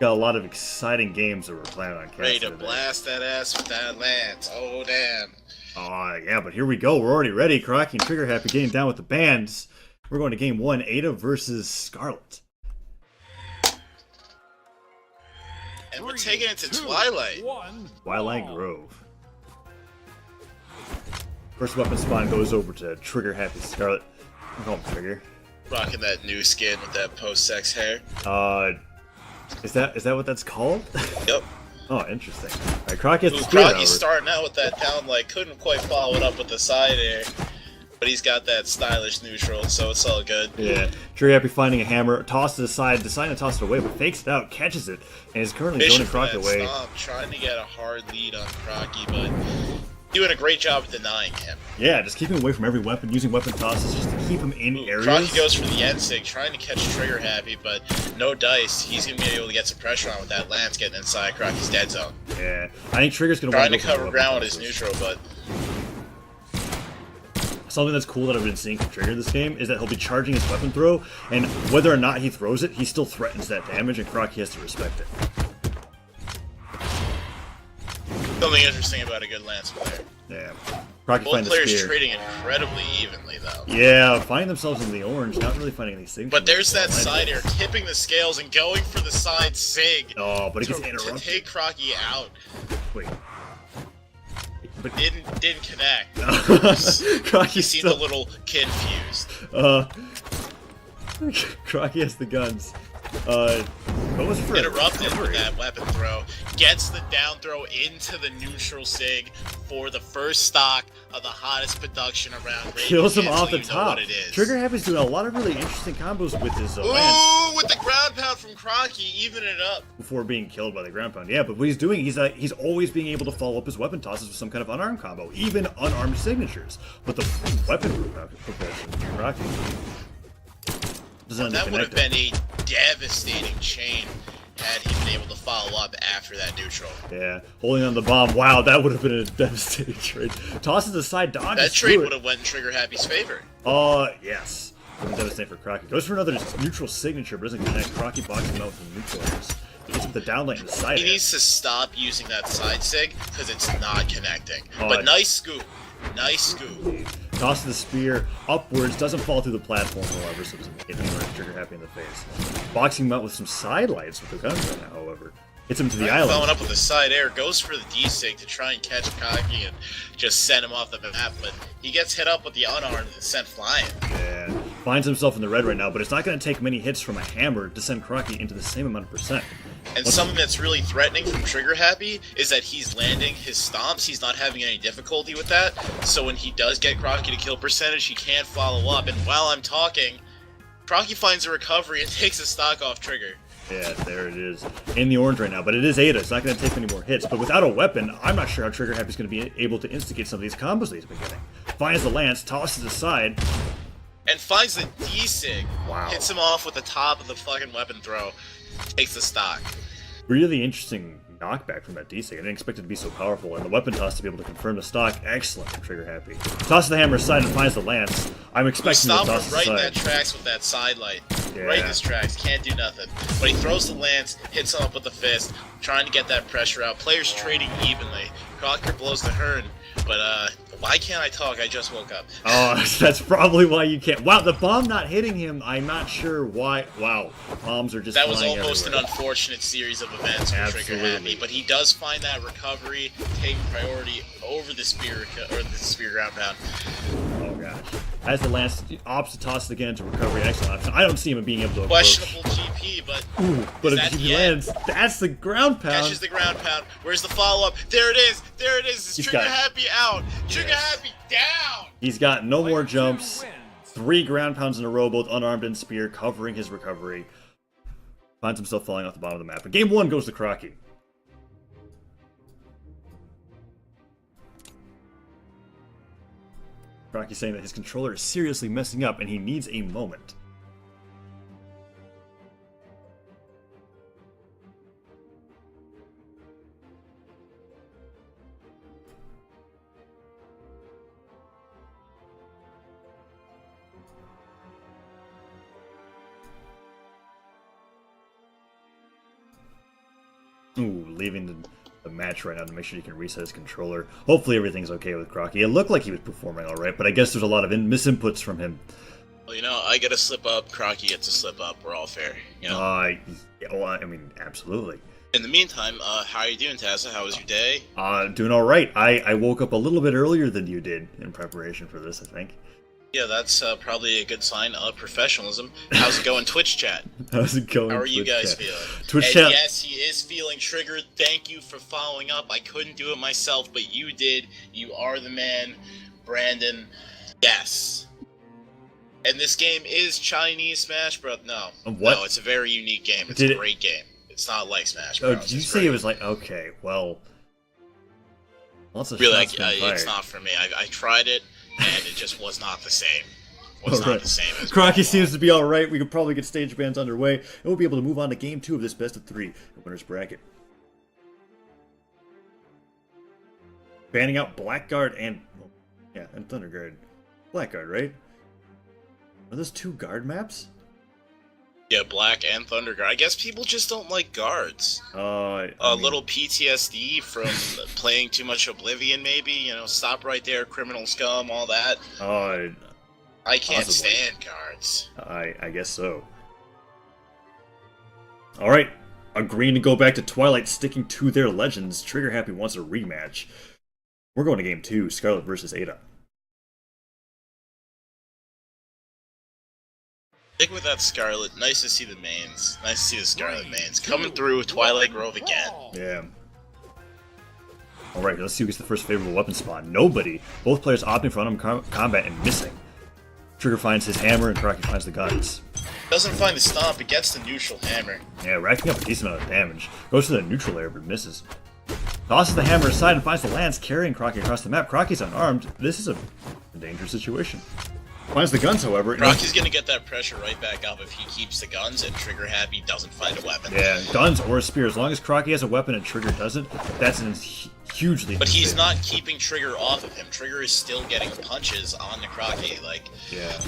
Got a lot of exciting games that we're planning on casting Ready to today. blast that ass with that lance. Oh, damn. Yeah, but here we go. We're already ready. Crockie and Triggerhappy getting down with the bands. We're going to game one, Ada versus Scarlet. And we're taking it to Twilight. Twilight Grove. First weapon spawn goes over to Triggerhappy Scarlet. I'm calling Trigger. Rocking that new skin with that post-sex hair. Is that what that's called? Yep. Oh, interesting. Alright, Crockie has the spear, Crockie's however. starting out with that down, like, couldn't quite follow it up with the side air. But he's got that stylish neutral, so it's all good. Yeah. Triggerhappy finding a hammer, tosses it aside, deciding to toss it away, but fakes it out, catches it, and is currently zoning Crockie away. Stomp, trying to get a hard lead on Crockie, but doing a great job of denying him. Yeah, just keeping him away from every weapon, using weapon tosses just to keep him in areas. Crockie goes for the N-Sig, trying to catch Triggerhappy, but no dice. He's going to be able to get some pressure on with that lance getting inside Crockie's dead zone. Yeah, I think Trigger's going to trying to cover ground with his neutral, but... Something that's cool that I've been seeing from Trigger this game is that he'll be charging his weapon throw, and whether or not he throws it, he still threatens that damage, and Crockie has to respect it. Something interesting about a good lance player. Yeah. Crockie Both finds the players spear. trading incredibly evenly, though. Yeah, finding themselves in the orange, not really finding any signatures. But there's that side air, tipping the scales and going for the side sig. Oh, but it gets to interrupted. take Crockie out. Wait. But Didn't connect. Crockie He seemed a little confused. Crockie has the guns. Goes for Interrupted with that weapon throw. Gets the down throw into the neutral sig for the first stock of the hottest production around. Kills him off the you know top. what it is. Triggerhappy's doing a lot of really interesting combos with his lance. Ooh, with the ground pound from Crockie, even it up. Before being killed by the ground pound. Yeah, but what he's doing, he's always being able to follow up his weapon tosses with some kind of unarmed combo, even unarmed signatures. But the weapon propulsion, Crockie doesn't That would have connect been a devastating chain had he been able to follow up after that neutral. Yeah, holding on the bomb. Wow, that would have been a devastating trade. Tosses aside, dodges. That trade would have went in Triggerhappy's favor. Yes. Would have been devastating for Crockie. Goes for another neutral signature, but doesn't connect. Crockie boxes him out with the neutral areas. He gets with the downlight and the side. He needs to stop using that side sig because it's not connecting. Oh, But nice scoop. Nice scoop. Tosses the spear upwards, doesn't fall through the platform, however, so doesn't hit anywhere. Triggerhappy in the face. Boxing him out with some side lights with the guns right now, however. Hits him to the island. Following up with the side air, goes for the D-Sig to try and catch Crockie and just send him off the map, but he gets hit up with the unarmed and sent flying. Yeah. Finds himself in the red right now, but it's not going to take many hits from a hammer to send Crockie into the same amount of percent. And something that's really threatening from Triggerhappy is that he's landing his stomps. He's not having any difficulty with that. So when he does get Crockie to kill percentage, he can't follow up. And while I'm talking, Crockie finds a recovery and takes a stock off Trigger. Yeah, there it is. In the orange right now, but it is Ada. It's not going to take many more hits. But without a weapon, I'm not sure how Triggerhappy's going to be able to instigate some of these combos that he's been getting. Finds the lance, tosses aside. And finds the D-Sig. Wow. Hits him off with the top of the fucking weapon throw. Takes the stock. Really interesting knockback from that D-Sig. I didn't expect it to be so powerful. And the weapon toss to be able to confirm the stock. Excellent from Triggerhappy. Tosses the hammer aside and finds the lance. I'm expecting the Stop toss him right in aside. that tracks with that side light. Yeah. Right in his tracks. Can't do nothing. But he throws the lance, hits him up with the fist, trying to get that pressure out. Players trading evenly. Crocker blows the Hearn. But, why can't I talk? I just woke up. Oh, that's probably why you can't. Wow, the bomb not hitting him. I'm not sure why. Wow, bombs are just That was flying almost everywhere. an unfortunate series of events for Absolutely. Triggerhappy, but he does find that recovery, taking priority over the spear or the spear ground pound. Oh gosh. As the lance opts to toss it again to recovery, excellent option. I don't see him being able to approach. Questionable GP, but But is if that he the lands, that's the ground pound. catches the ground pound. Where's the follow-up? There it is! There it is! It's He's got it. Triggerhappy out! Triggerhappy down! He's got no more jumps. 3 ground pounds in a row, both unarmed and spear, covering his recovery. Finds himself falling off the bottom of the map. But game 1 goes to Crockie. Crockie saying that his controller is seriously messing up and he needs a moment. Ooh, leaving the match right now to make sure you can reset his controller. Hopefully everything's okay with Crockie. It looked like he was performing alright, but I guess there's a lot of misinputs from him. Well, you know, I get a slip up, Crockie gets a slip up. We're all fair, you know. Yeah, well, I mean, absolutely. In the meantime, how are you doing, Tazza? How was your day? Doing alright. I woke up a little bit earlier than you did in preparation for this, I think. Yeah, that's probably a good sign of professionalism. How's it going, Twitch chat? How's it going? How are you guys chat? feeling? Twitch And chat. yes, he is feeling triggered. Thank you for following up. I couldn't do it myself, but you did. You are the man, Brandon. Yes. And this game is Chinese Smash Bros. No. What? No, it's a very unique game. It's a great game. It's not like Smash Bros. Oh, did you say it was like, okay, well... Lots of really, shots been fired. it's not for me. I tried it, and it just was not the same. Not the same as Crockie seems to be alright. We could probably get stage bans underway, and we'll be able to move on to game 2 of this best of 3, the winner's bracket. Banning out Blackguard and... yeah, and Thunderguard. Blackguard, right? Are those 2 guard maps? Yeah, Black and Thunderguard. I guess people just don't like guards. A little PTSD from playing too much Oblivion, maybe. You know, stop right there, criminal scum, all that. I can't stand guards. I guess so. Alright, agreeing to go back to Twilight, sticking to their legends. Triggerhappy wants a rematch. We're going to game 2, Scarlet versus Ada. Stick with that Scarlet. Nice to see the mains. Nice to see the Scarlet mains. Coming through with Twilight Grove again. Yeah. Alright, let's see who gets the first favorable weapon spot. Nobody. Both players opting for unarmed combat and missing. Trigger finds his hammer and Crockie finds the guns. Doesn't find the stomp, but gets the neutral hammer. Yeah, racking up a decent amount of damage. Goes for the neutral area, but misses. Tosses the hammer aside and finds the lance, carrying Crockie across the map. Crockie's unarmed. This is a dangerous situation. Finds the guns, however. Crockie's gonna get that pressure right back up if he keeps the guns and Triggerhappy doesn't find a weapon. Yeah, guns or a spear. As long as Crockie has a weapon and Trigger doesn't, that's an hugely... But he's not keeping Trigger off of him. Trigger is still getting punches on the Crockie, like... Yeah.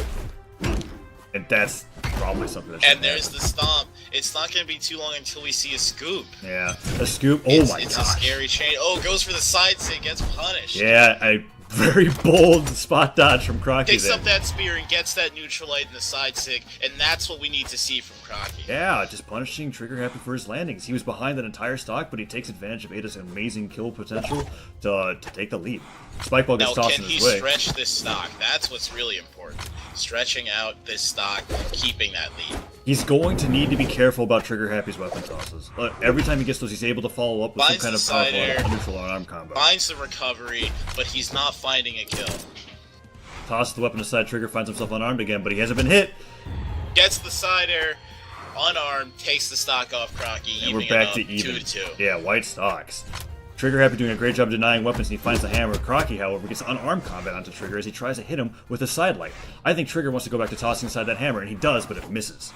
And that's probably something that's... And there's the stomp. It's not gonna be too long until we see a scoop. Yeah, a scoop. Oh my god. It's a scary chain. Oh, goes for the side stick, gets punished. Yeah, very bold spot dodge from Crockie. Takes up that spear and gets that neutralite in the side stick, and that's what we need to see from Crockie. Yeah, just punishing Triggerhappy for his landings. He was behind that entire stock, but he takes advantage of Ada's amazing kill potential to take the lead. Spikeball gets tossed in his way. Can he stretch this stock? That's what's really important. Stretching out this stock, keeping that lead. He's going to need to be careful about Triggerhappy's weapon tosses. Every time he gets those, he's able to follow up with some kind of powerful neutral arm combo. Finds the recovery, but he's not finding a kill. Tosses the weapon aside, Trigger finds himself unarmed again, but he hasn't been hit. Gets the side air, unarmed, takes the stock off Crockie, and we're back to even. 2-2. Yeah, white stocks. Triggerhappy doing a great job denying weapons, and he finds the hammer. Crockie, however, gets unarmed combat onto Trigger as he tries to hit him with a sidelight. I think Trigger wants to go back to tossing aside that hammer, and he does, but it misses.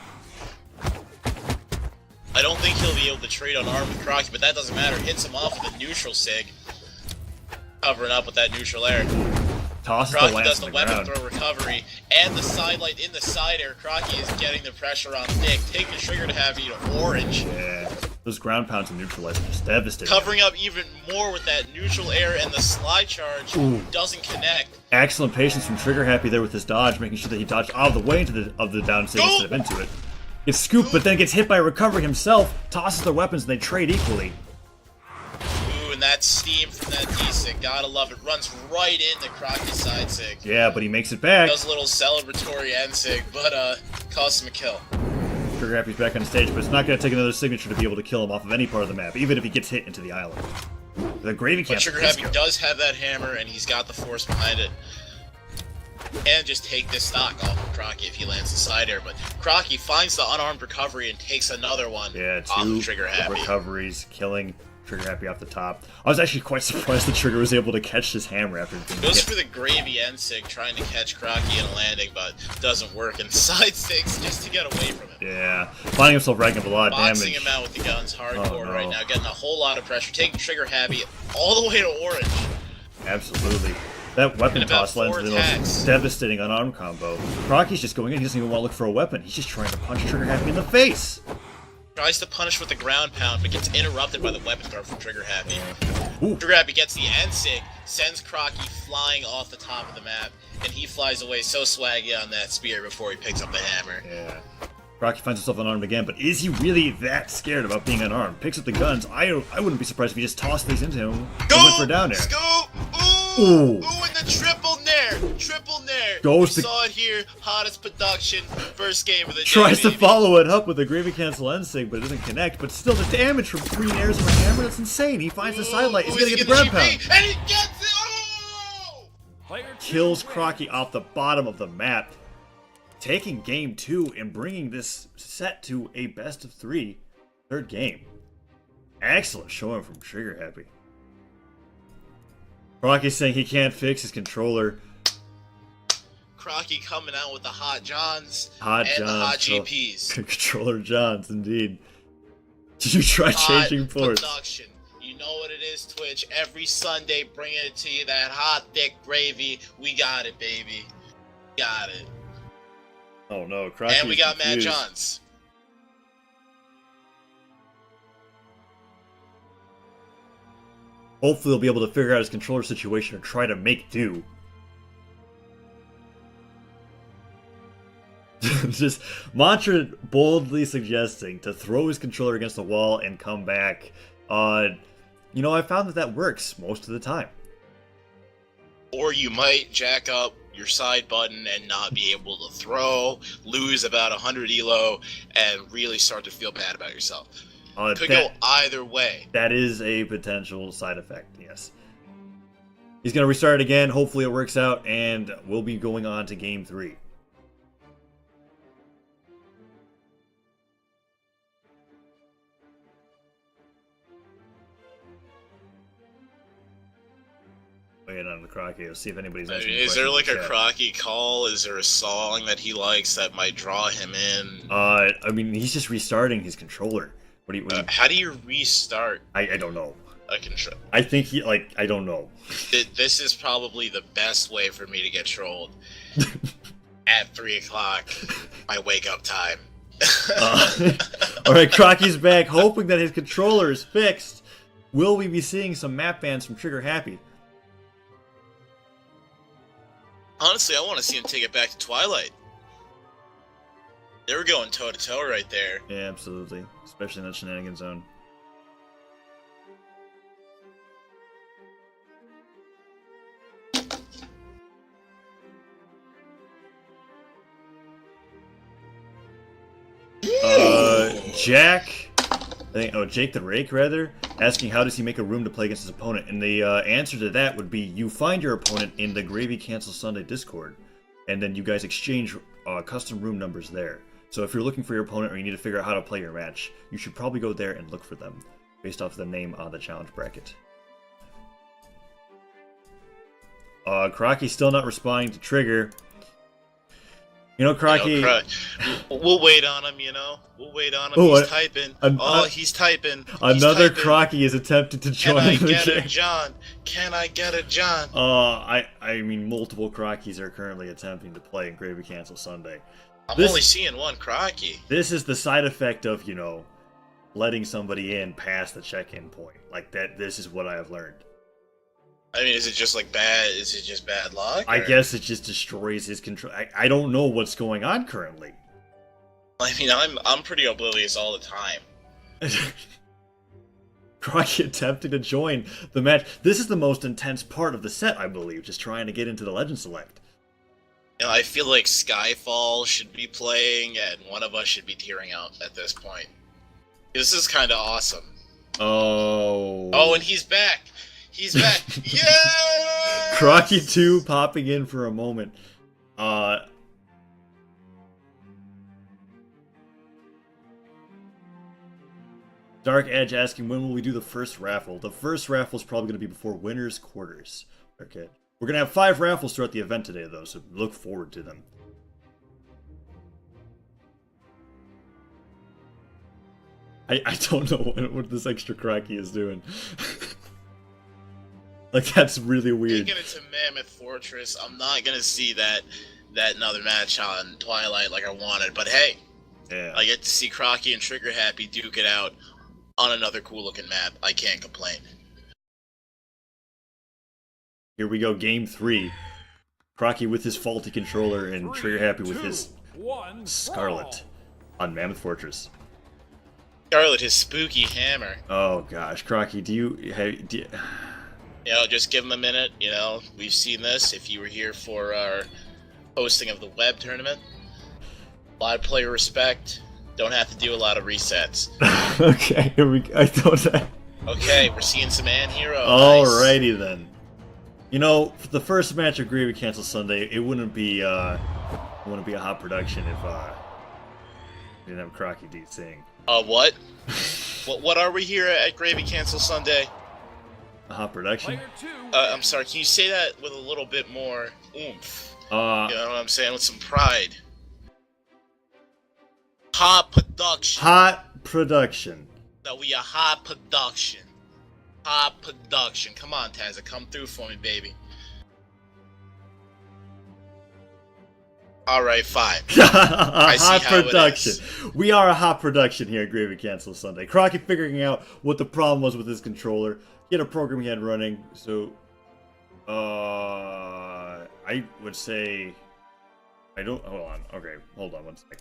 I don't think he'll be able to trade unarmed with Crockie, but that doesn't matter. Hits him off with a neutral sig. Covering up with that neutral air. Tosses Crockie the lance does the on the weapon ground. throw recovery, and the sidelight in the side air. Crockie is getting the pressure on Nick, taking Triggerhappy to orange. Yeah, those ground pounds and neutralize are just devastating. Covering up even more with that neutral air, and the slide charge doesn't connect. Excellent patience from Triggerhappy there with his dodge, making sure that he dodged out of the way into the down stage instead of into it. Gets scooped, but then gets hit by a recovery himself. Tosses their weapons, and they trade equally. Ooh, and that steam from that D-Sig, gotta love it. Runs right into Crockie's side sig. Yeah, but he makes it back. Does a little celebratory end sig, but costs him a kill. Triggerhappy's back on stage, but it's not going to take another signature to be able to kill him off of any part of the map, even if he gets hit into the island. The gravy But camp. Triggerhappy does have that hammer, and he's got the force behind it. And just take this stock off of Crockie if he lands the side air. But Crockie finds the unarmed recovery and takes another one off of Triggerhappy. Recoveries, killing Triggerhappy off the top. I was actually quite surprised that Trigger was able to catch his hammer after being Goes hit. for the gravy end sig, trying to catch Crockie in a landing, but doesn't work. And side sigs just to get away from him. Yeah, finding himself racking up a lot of damage. Boxing him out with the guns hardcore right now, getting a whole lot of pressure, taking Triggerhappy all the way to orange. Absolutely. That weapon toss lands the most devastating unarmed combo. Crockie's just going in, he doesn't even want to look for a weapon. He's just trying to punch Triggerhappy in the face. Tries to punish with the ground pound, but gets interrupted by the weapon throw from Triggerhappy. Ooh. Triggerhappy gets the N-Sig, sends Crockie flying off the top of the map, and he flies away so swaggy on that spear before he picks up the hammer. Yeah. Crockie finds himself unarmed again, but is he really that scared about being unarmed? Picks up the guns. I wouldn't be surprised if he just tossed these into him and went for down air. Scoop! Ooh! Ooh. And the triple nair! Triple nair! Goes We to- saw it here, hottest production, first game of the day, Tries to baby. follow it up with a gravy cancel N-Sig, but it doesn't connect. But still, the damage from 3 nairs of a hammer, that's insane. He finds the sidelight. He's Ooh, gonna is get he the ground GP? pound. And he gets it! Oh! Kills Crockie off the bottom of the map, taking game 2 and bringing this set to a best of 3 third game. Excellent showing from Triggerhappy. Crockie's saying he can't fix his controller. Crockie coming out with the hot Johns Hot and Johns, the hot so- GPs. Controller Johns, indeed. Did you try Hot changing ports? production. You know what it is, Twitch. Every Sunday, bringing it to you, that hot, thick gravy. We got it, baby. Got it. Oh no, Crockie's And we got Mad confused. Johns. Hopefully he'll be able to figure out his controller situation or try to make do. Just Mantra boldly suggesting to throw his controller against the wall and come back. You know, I found that works most of the time. Or you might jack up your side button and not be able to throw, lose about 100 elo, and really start to feel bad about yourself. Could go either way. That is a potential side effect, yes. He's going to restart it again. Hopefully it works out, and we'll be going on to game 3. Wait on the Crockie. Let's see if anybody's asking Is there like questions a in chat. Crockie call? Is there a song that he likes that might draw him in? I mean, he's just restarting his controller. What do you? How do you restart I don't know. a control? I think he I don't know. This is probably the best way for me to get trolled. At 3 o'clock, my wake up time. All right, Crockie's back, hoping that his controller is fixed. Will we be seeing some map bans from Triggerhappy? Honestly, I want to see him take it back to Twilight. They were going toe to toe right there. Yeah, absolutely. Especially in that shenanigan zone. Jack, Jake the Rake, rather, asking how does he make a room to play against his opponent, and the answer to that would be you find your opponent in the Gravy Cancel Sunday Discord, and then you guys exchange custom room numbers there. So if you're looking for your opponent or you need to figure out how to play your match, you should probably go there and look for them, based off the name on the challenge bracket. Crockie's still not responding to Trigger. You know, Crockie... We'll wait on him, you know? We'll wait on him. Oh, He's typing. He's typing. Another typing. Crockie is attempting to join Can I the get game. a John? Can I get a John? I mean, multiple Crockies are currently attempting to play in Gravy Cancel Sunday. I'm only seeing one Crockie. This is the side effect of, you know, letting somebody in past the check-in point. Like, this is what I have learned. I mean, is it just like bad? Is it just bad luck? I or- guess it just destroys his control. I don't know what's going on currently. I mean, I'm pretty oblivious all the time. Crockie attempting to join the match. This is the most intense part of the set, I believe, just trying to get into the Legend Select. You know, I feel like Skyfall should be playing, and one of us should be tearing out at this point. This is kind of awesome. Oh. Oh, and he's back. He's back. Yeah. Crockie 2 popping in for a moment. Dark Edge asking when will we do the first raffle? The first raffle is probably going to be before Winner's Quarters. Okay. We're going to have 5 raffles throughout the event today, though, so look forward to them. I don't know what this extra Crockie is doing. Like, that's really weird. Taking it to Mammoth Fortress. I'm not gonna see that another match on Twilight like I wanted, but hey, Yeah. I get to see Crockie and Triggerhappy duke it out on another cool-looking map. I can't complain. Here we go, game 3. Crockie with his faulty controller and Triggerhappy with his Scarlet on Mammoth Fortress. Scarlet, his spooky hammer. Oh gosh, Crockie, do you... You know, just give him a minute. You know, we've seen this. If you were here for our hosting of the web tournament, a lot of player respect. Don't have to do a lot of resets. Okay, here we go. I don't... Okay, we're seeing some Anhero. Alrighty then. You know, for the first match of Gravy Cancel Sunday, it wouldn't be a hot production if we didn't have Crockie DCing. What? What are we here at Gravy Cancel Sunday? A hot production? I'm sorry, can you say that with a little bit more oomph? You know what I'm saying? With some pride. Hot production. Hot production. No, we a hot production. Hot production. Come on, Tazza, come through for me, baby. Alright, fine. Hot production. We are a hot production here at Gravy Cancel Sunday. Crockie figuring out what the problem was with his controller. He had a program he had running, so I would say I don't hold on. Okay, hold on one second.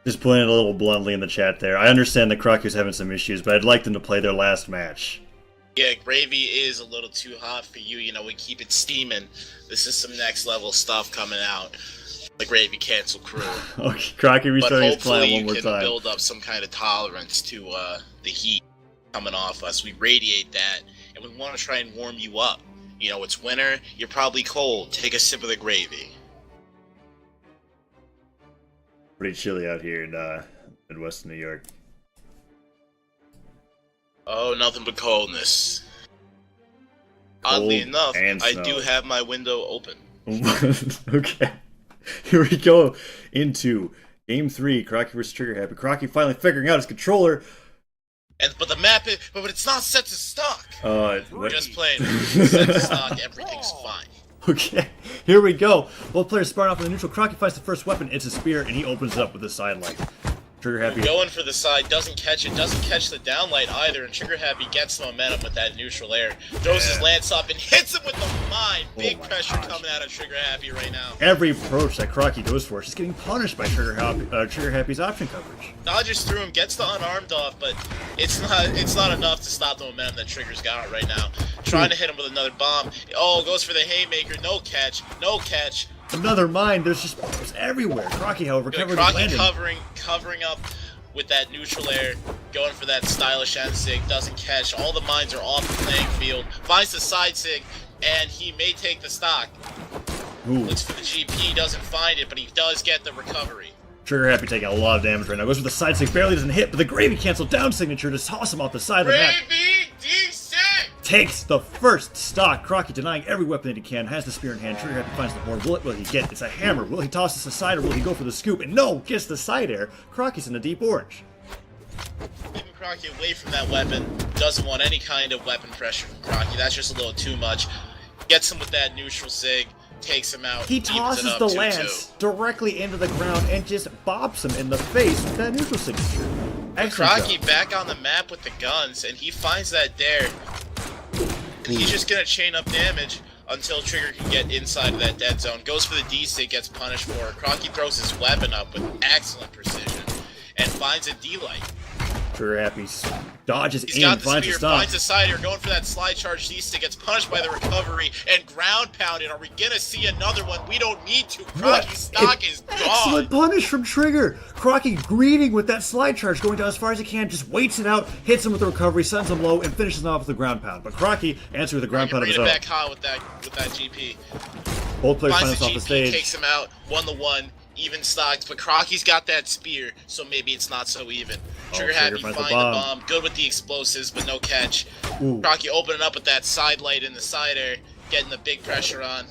Just putting it a little bluntly in the chat there. I understand that Crockie was having some issues, but I'd like them to play their last match. Yeah, Gravy is a little too hot for you. You know, we keep it steaming. This is some next level stuff coming out. The Gravy Cancel crew. Okay, Crockie restarting his plan one more time. But hopefully you can build up some kind of tolerance to the heat coming off us. We radiate that, and we want to try and warm you up. You know, it's winter. You're probably cold. Take a sip of the gravy. Pretty chilly out here in Midwest New York. Oh, nothing but coldness. Cold Oddly enough, and I snow. do have my window open. Okay. Here we go into Game 3, Crockie vs. Triggerhappy. Crockie finally figuring out his controller. But the map is... But it's not set to stock. What? Just playing. Set to stock, everything's fine. Okay, here we go. Both players sparring off in the neutral. Crockie finds the first weapon. It's a spear, and he opens it up with a side light. Triggerhappy Going for the side, doesn't catch it, doesn't catch the downlight either, and Triggerhappy gets the momentum with that neutral air. Throws his lance up and hits him with the mine. Big pressure coming out of Triggerhappy right now. Every approach that Crockie goes for is just getting punished by Triggerhappy's option coverage. Dodges through him, gets the unarmed off, but it's not enough to stop the momentum that Trigger's got right now. Trying to hit him with another bomb. Oh, goes for the haymaker. No catch. No catch. Another mine. There's just bombs everywhere. Crockie, however, covering his Crockie landing. covering up with that neutral air, going for that stylish end sig, doesn't catch. All the mines are off the playing field. Finds the side sig, and he may take the stock. Ooh. Looks for the GP, doesn't find it, but he does get the recovery. Triggerhappy taking a lot of damage right now. Goes for the side sig, barely doesn't hit, but the Gravy Cancel down signature to toss him off the side of the map. Gravy D6! Takes the first stock. Crockie denying every weapon that he can. Has the spear in hand. Triggerhappy finds the horn. Will he get? It's a hammer. Will he toss this aside or will he go for the scoop? And no! Gets the side air. Crockie's in the deep orange. Keeping Crockie away from that weapon. Doesn't want any kind of weapon pressure from Crockie. That's just a little too much. Gets him with that neutral sig. Takes him out. He tosses the lance directly into the ground and just bops him in the face with that neutral signature. Crockie back on the map with the guns, and he finds that dare. He's just gonna chain up damage until Trigger can get inside of that dead zone. Goes for the D-Sig, gets punished for it. Crockie throws his weapon up with excellent precision and finds a D-Light. Triggerhappy dodges He's in, got the finds spear, the stop. finds the side here, going for that slide charge D-Stick, gets punished by the recovery, and ground pounded. Are we gonna see another one? We don't need to. Crockie's stock is gone. Excellent punish from Trigger. Crockie greeting with that slide charge, going down as far as he can, just waits it out, hits him with the recovery, sends him low, and finishes him off with the ground pound. But Crockie answers with the ground pound of his own. Back high with that GP. Both players find Finds us the off the GP, stage. takes him out, 1-1, even stocks, but Crockie's got that spear, so maybe it's not so even. Triggerhappy Trigger finds find the the bomb. bomb, good with the explosives, but no catch. Ooh. Crockie opening up with that side light in the side air, getting the big pressure on.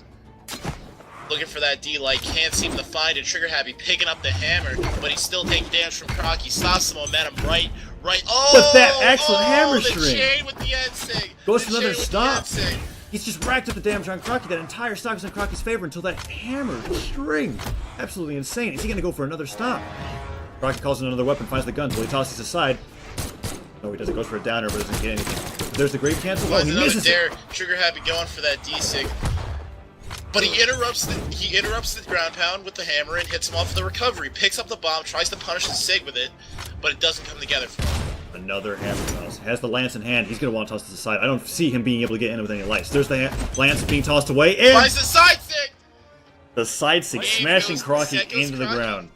Looking for that D-light, can't seem to find it. Triggerhappy picking up the hammer, but he's still taking damage from Crockie. Stops the momentum right Right. Oh, But that excellent hammer the string. chain with the end sig. Goes The for another chain with stop. the end sig. He's just racked up the damage on Crockie. That entire stock is in Crockie's favor until that hammer string. Absolutely insane. Is he going to go for another stop? Crockie calls in another weapon, finds the gun, so he tosses aside. No, he doesn't. Goes for a downer, but doesn't get anything. There's the grave cancel. Oh, Finds he another misses dare. it. Triggerhappy going for that D-sig. But he interrupts the ground pound with the hammer and hits him off with the recovery. Picks up the bomb, tries to punish the sig with it, but it doesn't come together for him. Another hammer toss. Has the lance in hand. He's going to want to toss this aside. I don't see him being able to get in with any lights. There's the lance being tossed away, and Finds the side sig! the side sig In smashing goes Crockie Sego's into the Crockie. ground.